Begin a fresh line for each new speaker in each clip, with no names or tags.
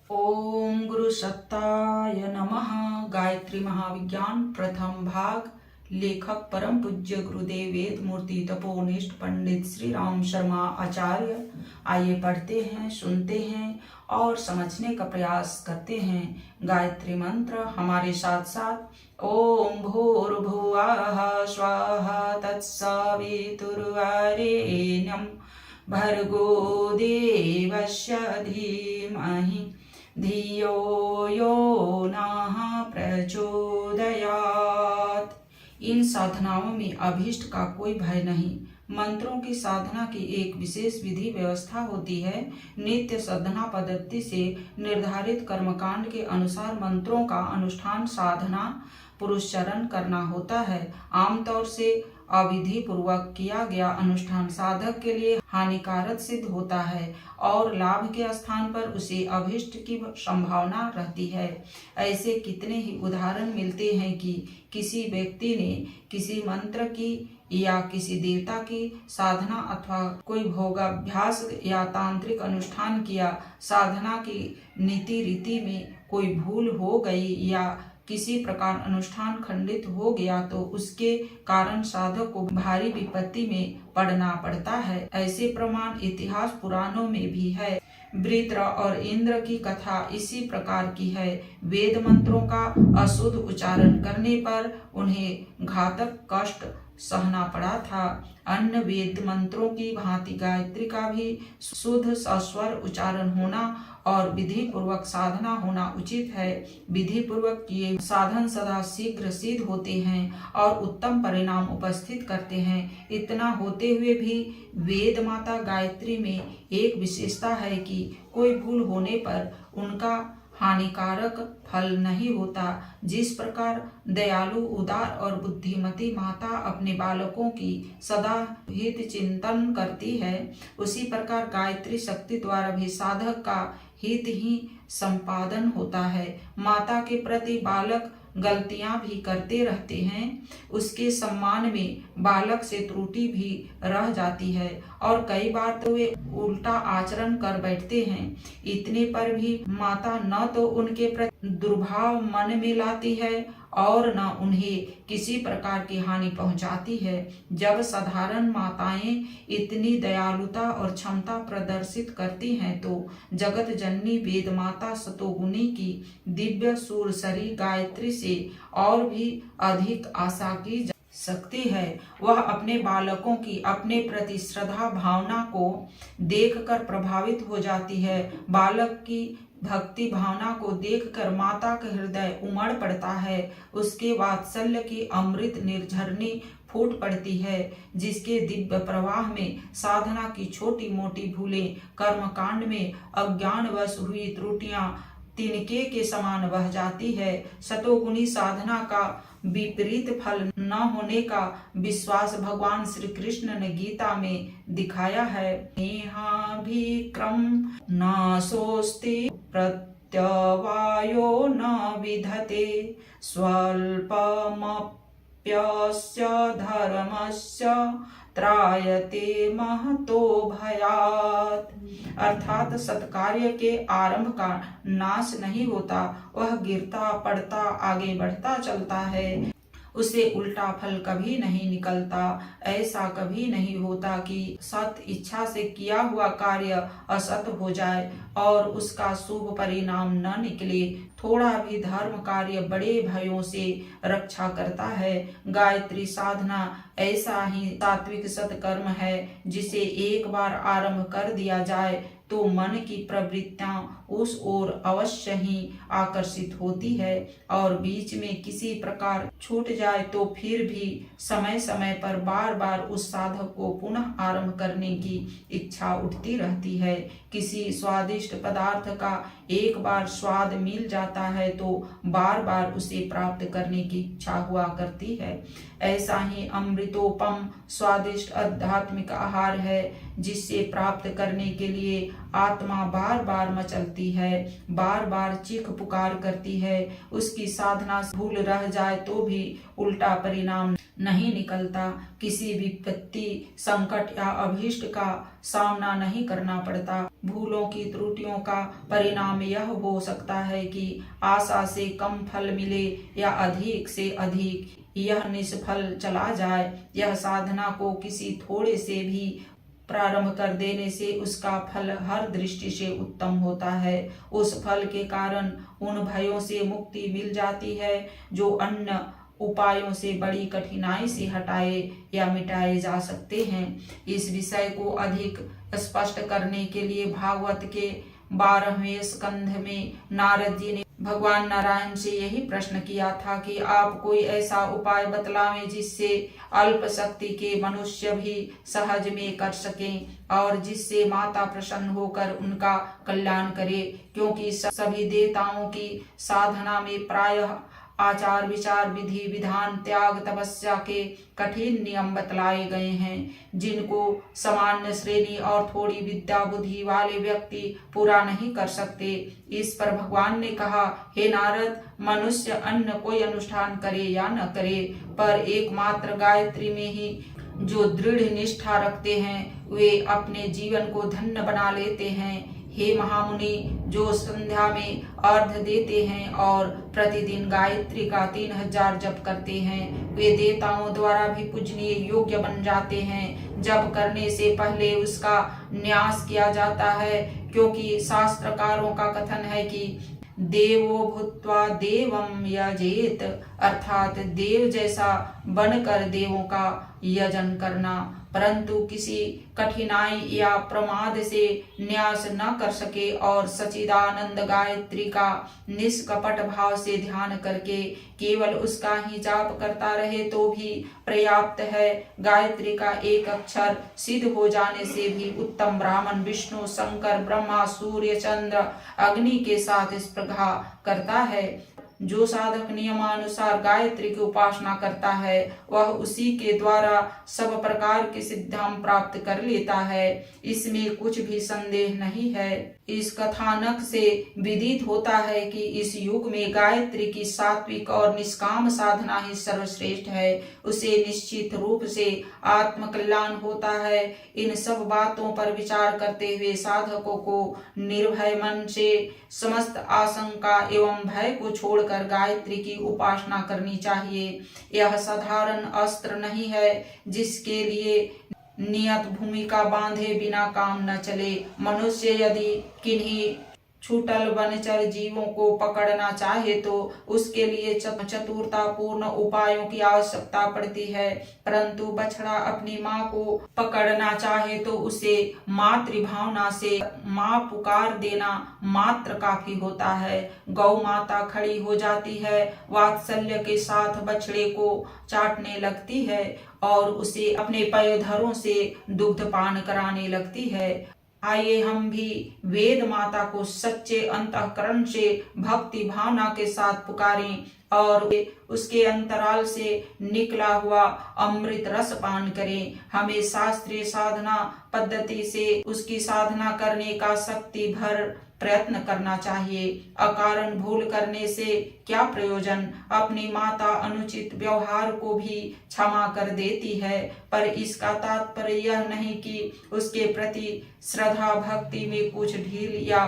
ओम गुरु सत्ताय नमः। गायत्री महाविज्ञान प्रथम भाग। लेखक परम पूज्य गुरुदेव वेद मूर्ति तपोनिष्ठ पंडित श्री राम शर्मा आचार्य। आइए पढ़ते हैं, सुनते हैं और समझने का प्रयास करते हैं। गायत्री मंत्र हमारे साथ साथ। ओम भूर्भुवः स्वाहा तत्सवितुर्वरेण्यं भर्गो देवस्य धीमहि धियो यो नः प्रचोदयात्। इन साधनाओं में अभीष्ट का कोई भय नहीं। मंत्रों की साधना की एक विशेष विधि व्यवस्था होती है। नित्य साधना पद्धति से निर्धारित कर्मकांड के अनुसार मंत्रों का अनुष्ठान साधना पुरुषचरण करना होता है। आमतौर से अविधि पूर्वक किया गया अनुष्ठान साधक के लिए हानिकारक सिद्ध होता है और लाभ के स्थान पर उसे अभिष्ट की संभावना रहती है। ऐसे कितने ही उदाहरण मिलते हैं कि किसी व्यक्ति ने किसी मंत्र की या किसी देवता की साधना अथवा कोई भोगाभ्यास या तांत्रिक अनुष्ठान किया, साधना की नीति रीति में कोई भूल हो गई या किसी प्रकार अनुष्ठान खंडित हो गया तो उसके कारण साधक को भारी विपत्ति में पड़ना पड़ता है। ऐसे प्रमाण इतिहास पुराणों में भी है। वृत्र और इंद्र की कथा इसी प्रकार की है। वेद मंत्रों का अशुद्ध उच्चारण करने पर उन्हें घातक कष्ट सहना पड़ा था। अन्य वेद मंत्रों की भांति गायत्री का भी शुद्ध सस्वर उच्चारण होना और विधि पूर्वक साधना होना उचित है। विधि पूर्वक किए साधन सदा शीघ्र सिद्ध होते हैं और उत्तम परिणाम उपस्थित करते हैं। इतना होते हुए भी वेद माता गायत्री में एक विशेषता है कि कोई भूल होने पर उनका हानिकारक फल नहीं होता। जिस प्रकार दयालु, उदार और बुद्धिमती माता अपने बालकों की सदा हित चिंतन करती है, उसी प्रकार गायत्री शक्ति द्वारा भी साधक का हित ही संपादन होता है। माता के प्रति बालक गलतियां भी करते रहते हैं, उसके सम्मान में बालक से त्रुटि भी रह जाती है और कई बार तो वे उल्टा आचरण कर बैठते हैं। इतने पर भी माता न तो उनके प्रति दुर्भाव मन में लाती है और न उन्हें किसी प्रकार की हानि पहुंचाती है। जब साधारण माताएं इतनी दयालुता और क्षमता प्रदर्शित करती हैं तो जगत जननी वेद माता सतोगुणी की दिव्य सूरसरी गायत्री से और भी अधिक आशा की जा सकती है। वह अपने बालकों की अपने प्रति श्रद्धा भावना को देखकर प्रभावित हो जाती है। बालक की भक्ति भावना को देखकर माता का हृदय उमड़ पड़ता है। उसके वात्सल्य की अमृत निर्झरनी फूट पड़ती है, जिसके दिव्य प्रवाह में साधना की छोटी मोटी भूलें, कर्मकांड में अज्ञानवश हुई त्रुटियां तिनके के समान बह जाती है। सतोगुणी साधना का विपरीत फल न होने का विश्वास भगवान श्री कृष्ण ने गीता में दिखाया है। नेहाभिक्रम नाशोस्ति प्रत्यवायो न विधते स्वल्पमप्यस्य धर्मस्य त्रायते महतो भयात्। अर्थात सत्कार्य के आरंभ का नाश नहीं होता, वह गिरता पड़ता आगे बढ़ता चलता है, उसे उल्टा फल कभी नहीं निकलता। ऐसा कभी नहीं होता कि सत इच्छा से किया हुआ कार्य असत हो जाए और उसका शुभ परिणाम न निकले। थोड़ा भी धर्म कार्य बड़े भयों से रक्षा करता है। गायत्री साधना ऐसा ही सात्विक सत्कर्म है जिसे एक बार आरंभ कर दिया जाए तो मन की प्रवृत्तियां उस ओर अवश्य ही आकर्षित होती है और बीच में किसी प्रकार छूट जाए तो फिर भी समय समय पर बार बार उस साधक को पुनः आरंभ करने की इच्छा उठती रहती है। किसी स्वादिष्ट पदार्थ का एक बार स्वाद मिल जाता है तो बार बार उसे प्राप्त करने की इच्छा हुआ करती है। ऐसा ही अमृतोपम स्वादिष्ट आध्यात्मिक आहार है जिससे प्राप्त करने के लिए आत्मा बार बार मचलती है, बार बार चीख पुकार करती है। उसकी साधना भूल रह जाए तो भी उल्टा परिणाम नहीं निकलता। किसी विपत्ति, संकट या अभीष्ट का सामना नहीं करना पड़ता। भूलों की त्रुटियों का परिणाम यह हो सकता है कि आशा से कम फल मिले या अधिक से अधिक यह निष्फल चला जाए। यह साधना को किसी थोड़े से भी प्रारंभ कर देने से उसका फल हर दृष्टि से उत्तम होता है। उस फल के कारण उन भयों से मुक्ति मिल जाती है जो अन्य उपायों से बड़ी कठिनाई से हटाए या मिटाए जा सकते हैं। इस विषय को अधिक स्पष्ट करने के लिए भागवत के 12वें स्कंध में नारद जी ने भगवान नारायण से यही प्रश्न किया था कि आप कोई ऐसा उपाय बतलावें जिससे अल्प शक्ति के मनुष्य भी सहज में कर सकें और जिससे माता प्रसन्न होकर उनका कल्याण करे, क्योंकि सभी देवताओं की साधना में प्रायः आचार विचार विधि विधान त्याग तपस्या के कठिन नियम बतलाए गए हैं, जिनको सामान्य श्रेणी और थोड़ी विद्या बुद्धि वाले व्यक्ति पूरा नहीं कर सकते। इस पर भगवान ने कहा, हे नारद, मनुष्य अन्य कोई अनुष्ठान करे या न करे, पर एकमात्र गायत्री में ही जो दृढ़ निष्ठा रखते हैं वे अपने जीवन को धन्य बना लेते हैं। हे महामुनि, जो संध्या में अर्घ्य देते हैं और प्रतिदिन गायत्री का 3000 जप करते हैं, वे देवताओं द्वारा भी पूजनीय योग्य बन जाते हैं। जप करने से पहले उसका न्यास किया जाता है, क्योंकि शास्त्रकारों का कथन है कि देवो भूत्वा देवम यजेत, अर्थात देव जैसा बनकर देवों का यजन करना। परंतु किसी कठिनाई या प्रमाद से न्यास न कर सके और सच्चिदानंद गायत्री का निष्कपट भाव से ध्यान करके केवल उसका ही जाप करता रहे तो भी पर्याप्त है। गायत्री का एक अक्षर सिद्ध हो जाने से भी उत्तम ब्राह्मण विष्णु, शंकर, ब्रह्मा, सूर्य, चंद्र, अग्नि के साथ स्पर्धा करता है। जो साधक नियमानुसार गायत्री की उपासना करता है वह उसी के द्वारा सब प्रकार के सिद्धांत प्राप्त कर लेता है, इसमें कुछ भी संदेह नहीं है। इस कथानक से विदित होता है कि इस युग में गायत्री की सात्विक और निष्काम साधना ही सर्वश्रेष्ठ है। उसे निश्चित रूप से आत्म कल्याण होता है। इन सब बातों पर विचार करते हुए साधकों को निर्भय मन से समस्त आशंका एवं भय को छोड़कर गायत्री की उपासना करनी चाहिए। यह साधारण अस्त्र नहीं है जिसके लिए नियत भूमिका बांधे बिना काम न चले। मनुष्य यदि किन्हीं छूटल वनचर जीवों को पकड़ना चाहे तो उसके लिए चतुरता पूर्ण उपायों की आवश्यकता पड़ती है, परंतु बछड़ा अपनी माँ को पकड़ना चाहे तो उसे मातृभावना से माँ पुकार देना मात्र काफी होता है। गौ माता खड़ी हो जाती है, वात्सल्य के साथ बछड़े को चाटने लगती है और उसे अपने पैधरों से दुग्ध पान कराने लगती है। आइए हम भी वेद माता को सच्चे अंतःकरण से भक्ति भावना के साथ पुकारें और उसके अंतराल से निकला हुआ अमृत रस पान करें। हमें शास्त्रीय साधना पद्धति से उसकी साधना करने का शक्ति भर प्रयत्न करना चाहिए। अकारण भूल करने से क्या प्रयोजन। अपनी माता अनुचित व्यवहार को भी क्षमा कर देती है, पर इसका तात्पर्य यह नहीं कि उसके प्रति श्रद्धा भक्ति में कुछ ढील या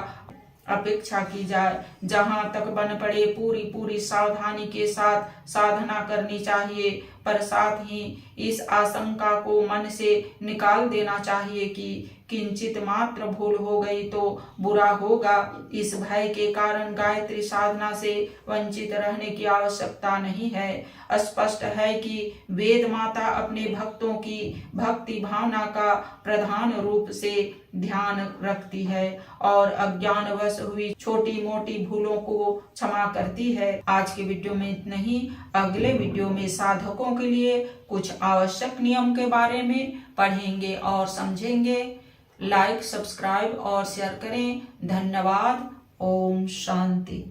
अपेक्षा की जाए। जहां तक बन पड़े पूरी सावधानी के साथ साधना करनी चाहिए, पर साथ ही इस आशंका को मन से निकाल देना चाहिए कि किंचित मात्र भूल हो गई तो बुरा होगा। इस भय के कारण गायत्री साधना से वंचित रहने की आवश्यकता नहीं है। स्पष्ट है कि वेद माता अपने भक्तों की भक्ति भावना का प्रधान रूप से ध्यान रखती है और अज्ञानवश हुई छोटी मोटी भूलों को क्षमा करती है। आज के वीडियो में इतना ही। अगले वीडियो में साधकों के लिए कुछ आवश्यक नियम के बारे में पढ़ेंगे और समझेंगे। लाइक, सब्सक्राइब और शेयर करें। धन्यवाद। ओम शांति।